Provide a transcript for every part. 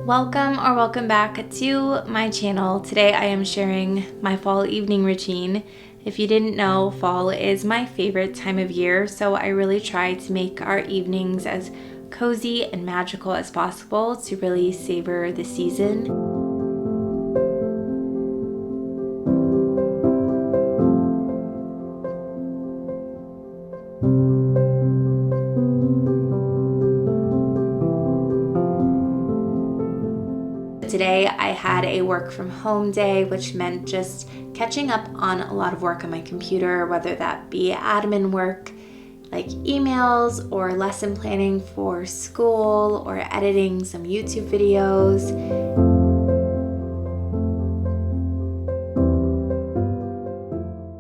Welcome back to my channel. Today I am sharing my fall evening routine. If you didn't know, fall is my favorite time of year, so I really try to make our evenings as cozy and magical as possible to really savor the season. Today I had a work from home day, which meant just catching up on a lot of work on my computer, whether that be admin work like emails or lesson planning for school or editing some YouTube videos.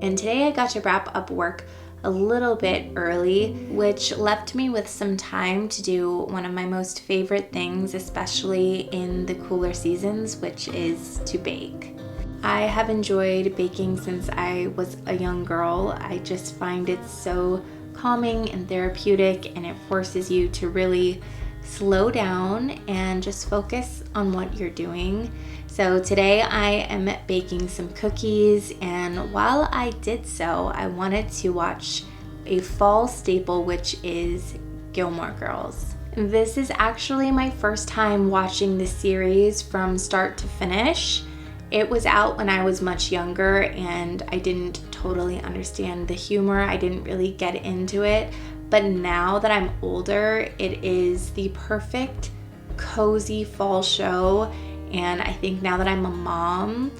And today I got to wrap up work a little bit early, which left me with some time to do one of my most favorite things, especially in the cooler seasons, which is to bake. I have enjoyed baking since I was a young girl. I just find it so calming and therapeutic, and it forces you to really slow down and just focus on what you're doing. So today I am baking some cookies, and while I did so, I wanted to watch a fall staple, which is Gilmore Girls. This is actually my first time watching the series from start to finish. It was out when I was much younger and I didn't totally understand the humor. I didn't really get into it. But now that I'm older, it is the perfect cozy fall show. And I think now that I'm a mom,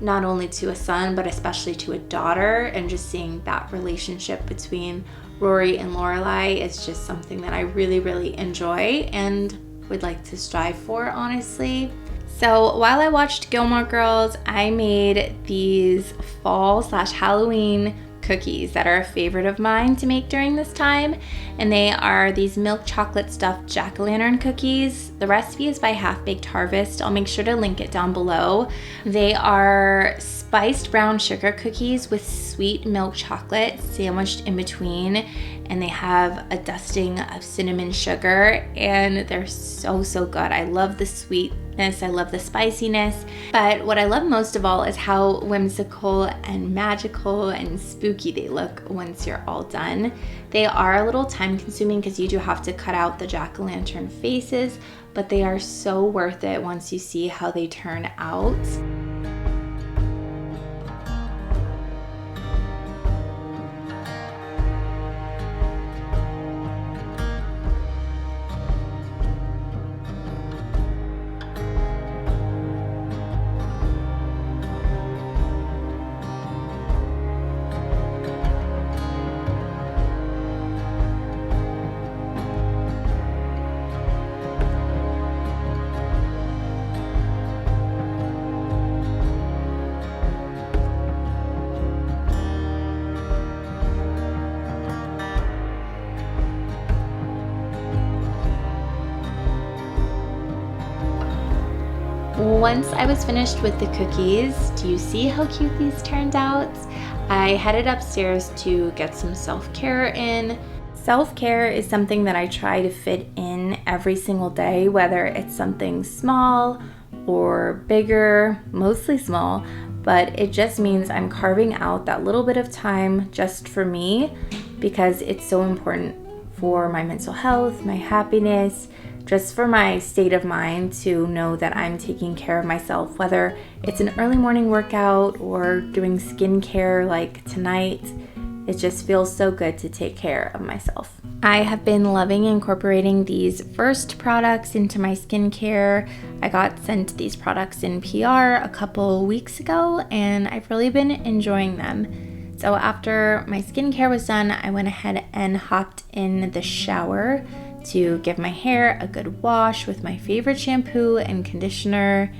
not only to a son, but especially to a daughter, and just seeing that relationship between Rory and Lorelai is just something that I really, really enjoy and would like to strive for, honestly. So while I watched Gilmore Girls, I made these fall/Halloween cookies that are a favorite of mine to make during this time, and they are these milk chocolate stuffed jack-o'-lantern cookies. The recipe is by Half Baked Harvest. I'll make sure to link it down below. They are spiced brown sugar cookies with sweet milk chocolate sandwiched in between, and they have a dusting of cinnamon sugar, and they're so good. I love the sweetness, I love the spiciness, but what I love most of all is how whimsical and magical and spooky they look once you're all done. They are a little time consuming because you do have to cut out the jack-o'-lantern faces, but they are so worth it once you see how they turn out. Once I was finished with the cookies, do you see how cute these turned out? I headed upstairs to get some self-care in. Self-care is something that I try to fit in every single day, whether it's something small or bigger, mostly small, but it just means I'm carving out that little bit of time just for me because it's so important for my mental health, my happiness, just for my state of mind to know that I'm taking care of myself, whether it's an early morning workout or doing skincare like tonight. It just feels so good to take care of myself. I have been loving incorporating these first products into my skincare. I got sent these products in PR a couple weeks ago, and I've really been enjoying them. So after my skincare was done, I went ahead and hopped in the shower to give my hair a good wash with my favorite shampoo and conditioner.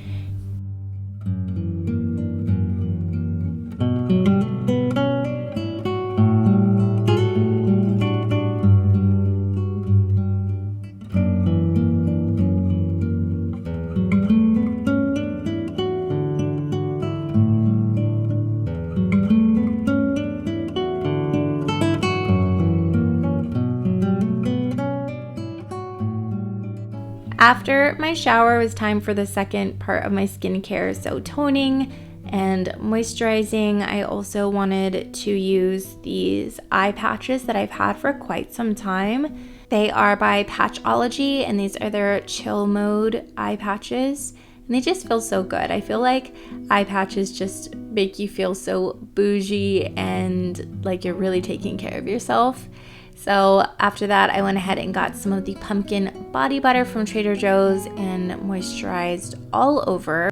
After my shower, it was time for the second part of my skincare, so toning and moisturizing. I also wanted to use these eye patches that I've had for quite some time. They are by Patchology, and these are their chill mode eye patches, and they just feel so good. I feel like eye patches just make you feel so bougie and like you're really taking care of yourself. So after that, I went ahead and got some of the pumpkin body butter from Trader Joe's and moisturized all over.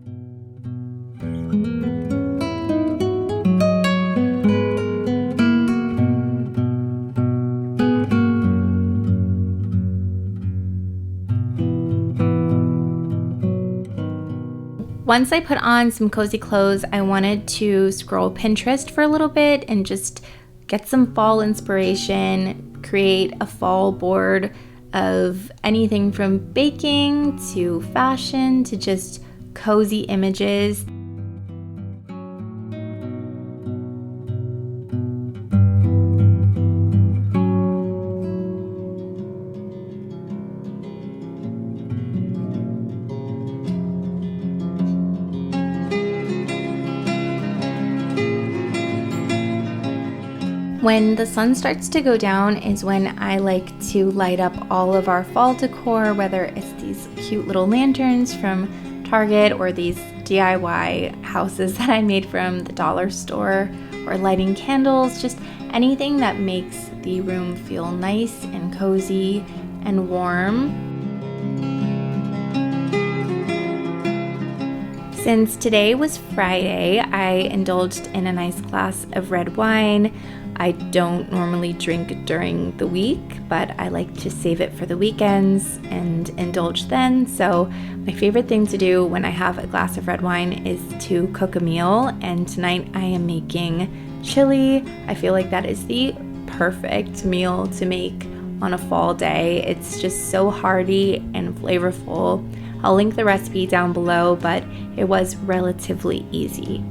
Once I put on some cozy clothes, I wanted to scroll Pinterest for a little bit and just get some fall inspiration, create a fall board of anything from baking to fashion to just cozy images. When the sun starts to go down is when I like to light up all of our fall decor, whether it's these cute little lanterns from Target or these DIY houses that I made from the dollar store, or lighting candles, just anything that makes the room feel nice and cozy and warm. Since today was Friday, I indulged in a nice glass of red wine. I don't normally drink during the week, but I like to save it for the weekends and indulge then. So my favorite thing to do when I have a glass of red wine is to cook a meal, and tonight I am making chili. I feel like that is the perfect meal to make on a fall day. It's just so hearty and flavorful. I'll link the recipe down below, but it was relatively easy.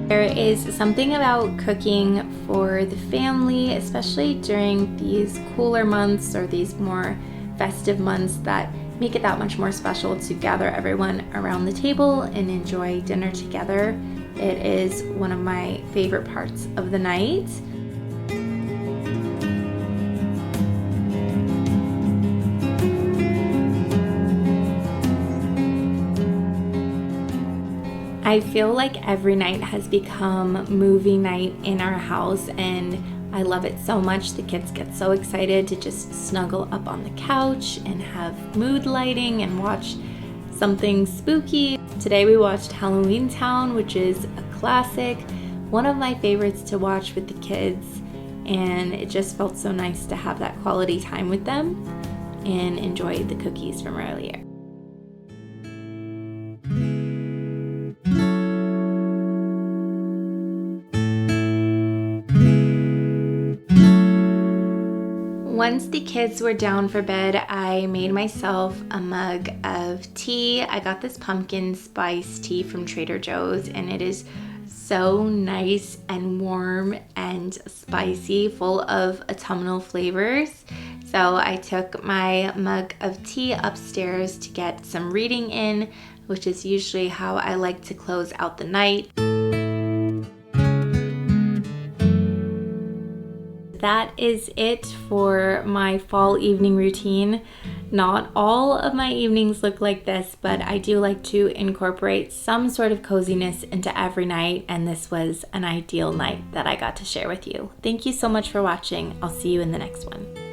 There is something about cooking for the family, especially during these cooler months or these more festive months, that make it that much more special to gather everyone around the table and enjoy dinner together. It is one of my favorite parts of the night. I feel like every night has become movie night in our house, and I love it so much. The kids get so excited to just snuggle up on the couch and have mood lighting and watch something spooky. Today we watched Halloween Town, which is a classic, one of my favorites to watch with the kids, and it just felt so nice to have that quality time with them and enjoy the cookies from earlier. Once the kids were down for bed, I made myself a mug of tea. I got this pumpkin spice tea from Trader Joe's, and it is so nice and warm and spicy, full of autumnal flavors. So I took my mug of tea upstairs to get some reading in, which is usually how I like to close out the night. That is it for my fall evening routine. Not all of my evenings look like this, but I do like to incorporate some sort of coziness into every night, and this was an ideal night that I got to share with you. Thank you so much for watching. I'll see you in the next one.